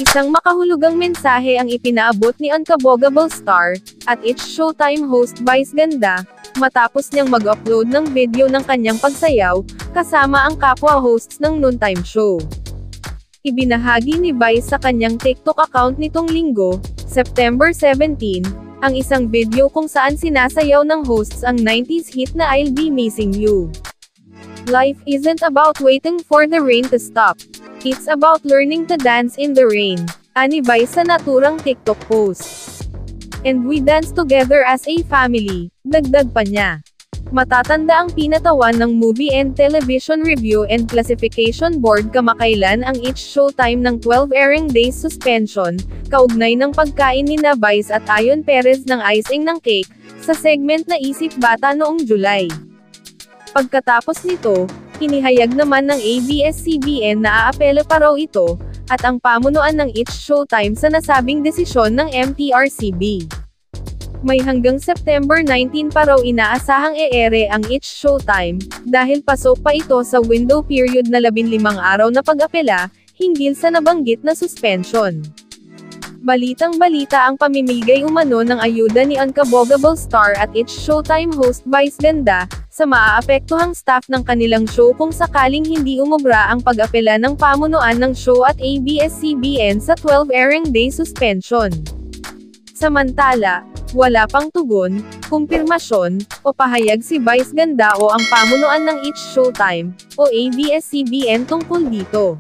Isang makahulugang mensahe ang ipinaabot ni Unkabogable Star, at It's Showtime host Vice Ganda, matapos niyang mag-upload ng video ng kanyang pagsayaw, kasama ang kapwa-hosts ng noontime show. Ibinahagi ni Vice sa kanyang TikTok account nitong Linggo, September 17, ang isang video kung saan sinasayaw ng hosts ang 90s hit na I'll Be Missing You. Life isn't about waiting for the rain to stop. It's about learning to dance in the rain, ani Vice sa naturang TikTok post. And we dance together as a family, dagdag pa niya. Matatanda ang pinatawan ng Movie and Television Review and Classification Board kamakailan ang It's Showtime ng 12 airing days suspension, kaugnay ng pagkain ni Vice at Ayon Perez ng icing ng cake, sa segment na Isip Bata noong July. Pagkatapos nito, inihayag naman ng ABS-CBN na aapela pa raw ito, at ang pamunuan ng It's Showtime sa nasabing desisyon ng MTRCB. May hanggang September 19 pa raw inaasahang e-ere ang It's Showtime, dahil pasok pa ito sa window period na 15 araw na pag-apela, hinggil sa nabanggit na suspension. Balitang-balita ang pamimigay umano ng ayuda ni Unkabogable Star at It's Showtime host Vice Ganda, sa maaapektuhang staff ng kanilang show kung sakaling hindi umubra ang pag-apela ng pamunuan ng show at ABS-CBN sa 12 airing day suspension. Samantala, wala pang tugon, kumpirmasyon, o pahayag si Vice Ganda o ang pamunuan ng It's Showtime, o ABS-CBN tungkol dito.